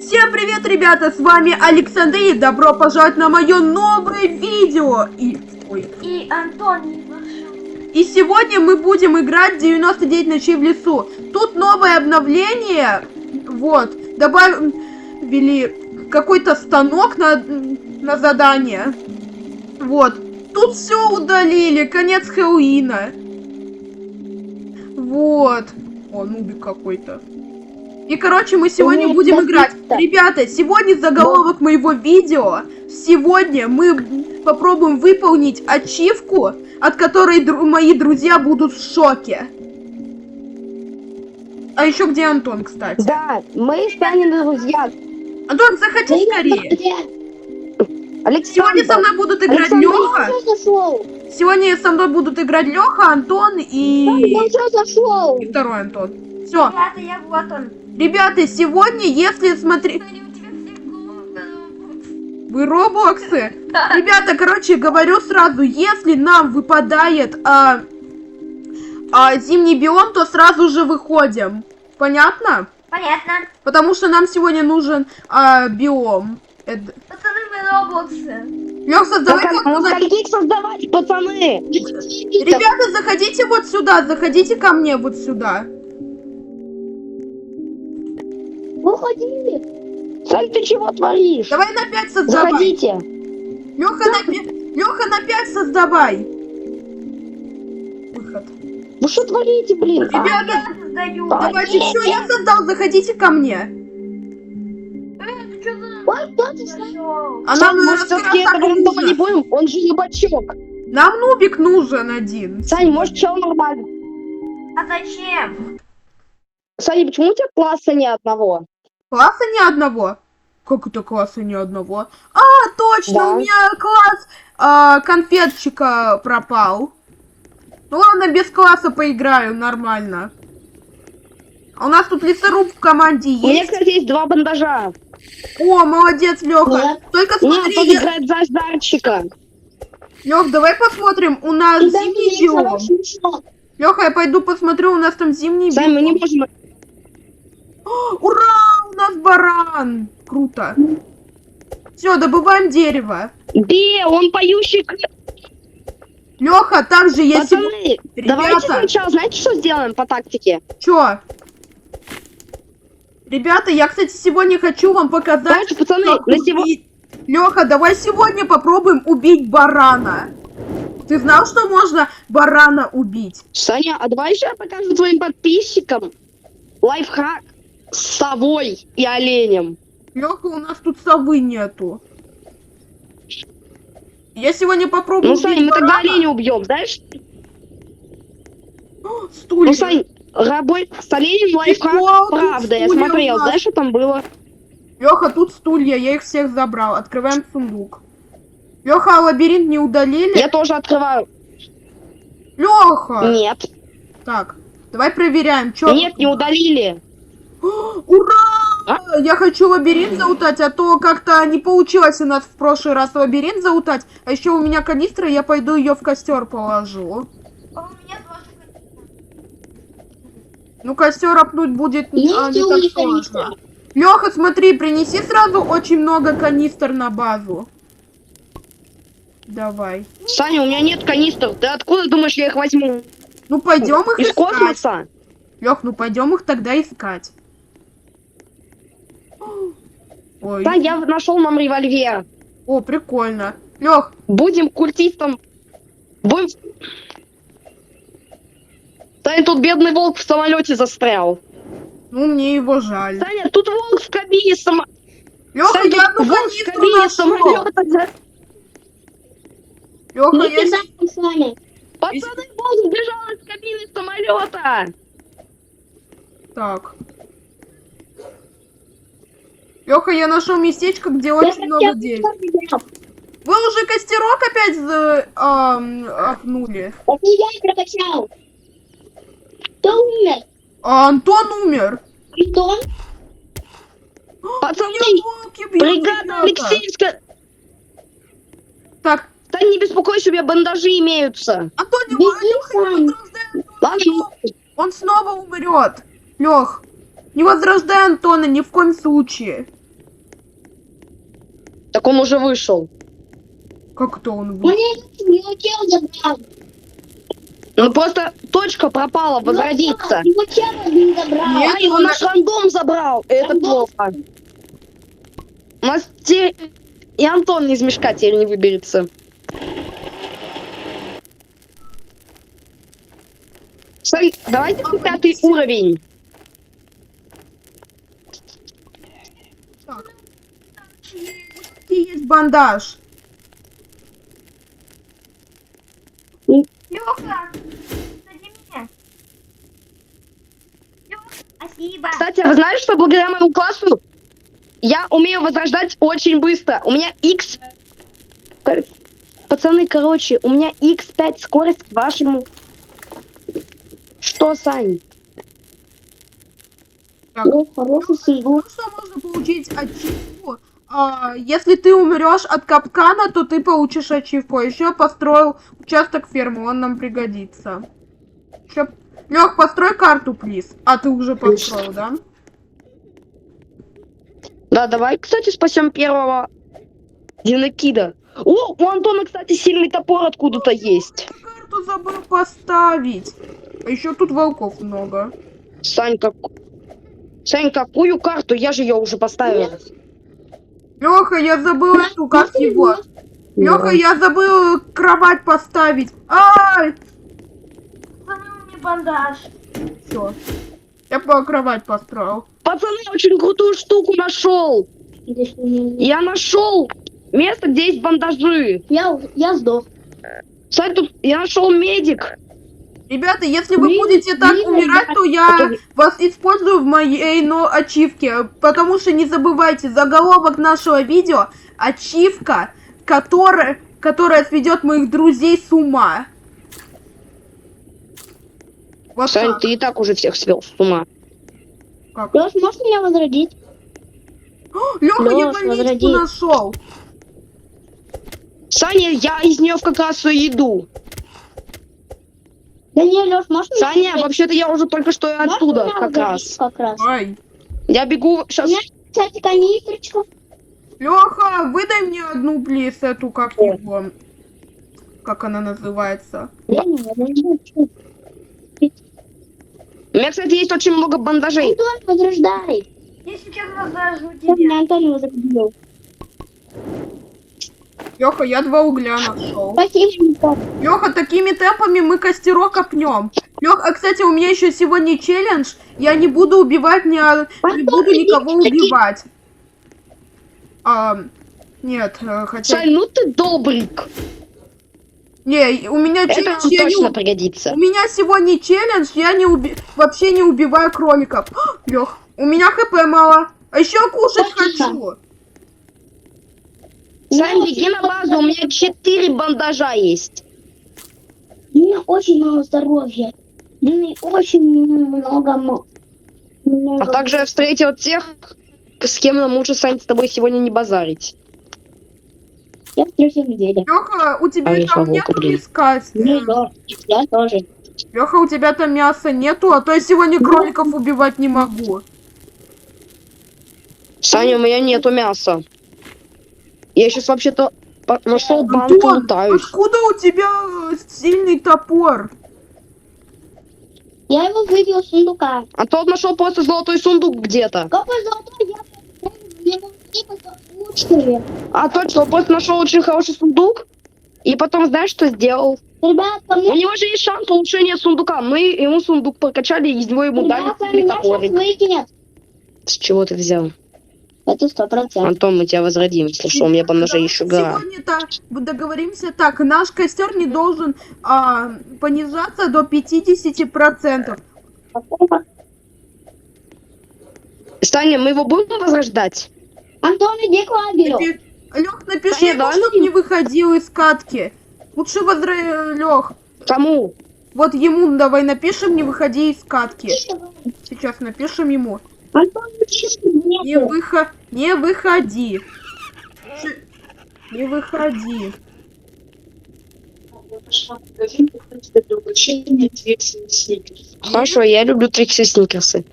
Всем привет, ребята, с вами Александр, и добро пожаловать на мое новое видео. И Антон. И сегодня мы будем играть 99 ночей в лесу. Тут новое обновление. Вот, добавили какой-то станок на задание. Вот, тут все удалили, конец Хэллоуина. Вот. О, нубик какой-то. И, короче, мы сегодня будем играть. Ребята, сегодня заголовок моего видео. Сегодня мы попробуем выполнить ачивку, от которой мои друзья будут в шоке. А еще где Антон, кстати? Да, мы станем друзья. Антон, заходи скорее. Александр, Сегодня со мной будут играть Леха. Сегодня со мной будут играть Леха, Антон и второй Антон. Все. Ребята, я вот он. Ребята, сегодня, если смотреть... Вы роблоксы? Да. Ребята, короче, говорю сразу, если нам выпадает зимний биом, то сразу же выходим. Понятно? Понятно. Потому что нам сегодня нужен биом. Пацаны, мы роблоксы. Лёх, создавай каких создавать, пацаны? Ребята, заходите вот сюда, заходите ко мне вот сюда. Выходи. Сань, ты чего творишь? Давай на 5 создавай. Заходите. Лёха, на 5 создавай. Выход. Вы что творите, блин? Ребята, Я создаю. давайте, все, я создал, заходите ко мне. Ты что за... А Сань, нам может, все-таки это грандома не будем? Он же ебачок. Нам нубик нужен один. Сань, может, чел нормально? А зачем? Сань, почему у тебя класса ни одного? Класса ни одного? Как это класса ни одного? А, точно, Да. у меня класс конфетчика пропал. Ну ладно, без класса поиграю, нормально. А у нас тут лесоруб в команде У меня, есть. кстати, есть 2 бандажа. О, молодец, Леха. Нет. Только Нет, смотри, тут играет за ждарчика. Лех, давай посмотрим. У нас зимний биом. Леха, я пойду посмотрю, у нас там зимний Сань, биом. мы не можем... Ура, у нас баран. Круто. Все, добываем дерево. Он поющий... Леха, там же есть... Пацаны, давайте Ребята. сначала, знаете, что сделаем по тактике? Чё? Ребята, я, кстати, сегодня хочу вам показать, Давайте, пацаны, на сегодня... Леха, давай сегодня попробуем убить барана. Ты знал, что можно барана убить? Саня, а давай еще я покажу твоим подписчикам лайфхак с совой и оленем. Леха, у нас тут совы нету. Я сегодня попробую Ну, убить Сань, мы тогда барана. оленя убьем, знаешь? Стулья. Ну, Сань, работать с оленем лайфхак, Прикол, тут правда, я стулья смотрел, у нас. знаешь, что там было? Леха, тут стулья, я их всех забрал. Открываем сундук. Леха, а лабиринт не удалили? Я тоже открываю. Леха! Нет. Так, давай проверяем, что. Нет, не удалили. Ура! Я хочу лабиринт заутать, а то как-то не получилось у нас в прошлый раз лабиринт заутать. А еще у меня канистра, я пойду ее в костер положу. А у меня тоже. Ну, костер опнуть будет не так канистра. сложно. Леха, смотри, принеси сразу очень много канистр на базу. Давай. Саня, у меня нет канистр. Ты откуда думаешь, я их возьму? Ну, пойдем их Из искать. космоса? Лех, ну пойдем их тогда искать. Ой. Да, я нашел нам револьвер. О, прикольно. Лех, Будем культистом. Будем... Саня, тут бедный волк в самолете застрял. ну мне его жаль. Саня, тут волк в кабине самолета. Леха, Саня, я одну тут волк в канистру кабине нашел. самолета. Леха, я... Пацаны, волк сбежал из кабины самолета. Так. Леха, я нашел местечко, где очень много дерева. Вы уже костерок опять опнули? Это я прокачал. Кто умер? Антон умер. Антон? Пацаны, Меня волки бьют, бригада ребята. Алексеевска. Так, Да не беспокойся, у меня бандажи имеются. Антон, Беги, Леха, не Сань. возрождай Ладно, Он снова умрет. Лех, не возрождай Антона ни в коем случае. Так он уже вышел. Как то он У вышел? меня его тело забрал. Ну просто точка пропала, возродиться. Его тело не забрал. Нет. А, его наш рандом забрал. Это Рандом. плохо. У нас и Антон из мешка теперь не выберется. Смотри, давайте 5-й уровень. Так. И есть бандаж. Лёха, сзади меня. Лёха, спасибо. Кстати, вы знаете, что благодаря моему классу я умею возрождать очень быстро. У меня X... Пацаны, короче, у меня X5 скорость к вашему... Что, Сань? Так. Ну, хороший сундук. Что можно получить ачивку? Если ты умрешь от капкана, то ты получишь ачивку. Еще построил участок фермы, он нам пригодится. Лех, построй карту, плиз. А ты уже построил, да? Да, давай, кстати, спасем первого Динокида. О, у Антона, кстати, сильный топор откуда-то есть. Карту забыл поставить. А еще тут волков много. Сань, какую карту? Я же ее уже поставил. Леха, я забыл эту, как его. Леха, я забыл кровать поставить. Ай! Пацаны, у меня бандаж. Все. Я по кровать построил. Пацаны, очень крутую штуку нашел. Я нашел место, где есть бандажи. Я сдох. Кстати, тут я нашел медик. Ребята, если вы Блин, будете так блин, умирать, то я вас использую в моей ачивке. Потому что не забывайте, заголовок нашего видео — ачивка, которая сведет моих друзей с ума. Вот Сань, так. ты и так уже всех свел с ума. Как? Лёш, можешь меня возродить? Леха, я Лёш, больничку возроди. нашел. Саня, я из нее как раз и иду. Да не, Лёш, можешь меня Саня, возродить? вообще-то я уже только что и Можешь оттуда меня как возродить раз. как раз. Ай. Я бегу сейчас. У меня, кстати, канистрочка. Леха, выдай мне одну, плиз, эту, как его. Как она называется? Да не, возрождай. У меня, кстати, есть очень много бандажей. Антон, возрождай. Я сейчас раздажу Сейчас тебя. меня Антон возродил. Леха, я 2 угля нашел. Спасибо, Антон. Леха, такими темпами мы костерок копнем. Леха, а кстати, у меня еще сегодня челлендж. Я не буду убивать, не буду никого убивать. Нет, хотя... Сань, ну ты добрик. Не, у меня Это челлендж, нам я не точно у пригодится. меня сегодня челлендж, я вообще не убиваю кроликов. Лех, у меня хп мало. А еще кушать хочу. Сань, беги на базу, у меня 4 бандажа есть. У меня очень мало здоровья. У меня очень много. А также я встретил тех, с кем нам лучше, Сань, с тобой сегодня не базарить. Я в 3 недели. Леха, у тебя А я там слабо нету блин. мяска? Я тоже. Леха, у тебя там мяса нету, а то я сегодня кроликов убивать не могу. Саня, у меня нету мяса. Я сейчас вообще-то нашел банку, Антон, лутаюсь. откуда у тебя сильный топор? Я его вывел с сундука. А тот нашел просто золотой сундук где-то. Какой золотой я его типа лучшие. А точно, он просто нашел очень хороший сундук. И потом, знаешь, что сделал? Ребят, ко У мне него же есть шанс улучшения сундука. Мы ему сундук прокачали, и из него ему дали ребята, сильный меня сейчас топорик. выкинет. С чего ты взял? Это 100%. Антон, мы тебя возродим, если что, у меня по ножей еще гора. Сегодня-то договоримся так, наш костер не должен понижаться до 50%. Саня, мы его будем возрождать? Антон, иди к лагерю. Лех, напиши Саня, ему, давай чтоб не выходил из катки. Лучше Лех, Кому? вот ему давай напишем, не выходи из катки. Сейчас напишем ему. Антон, нет. Не выходи. Не выходи. Хорошо, я люблю Трикси Сникерсы.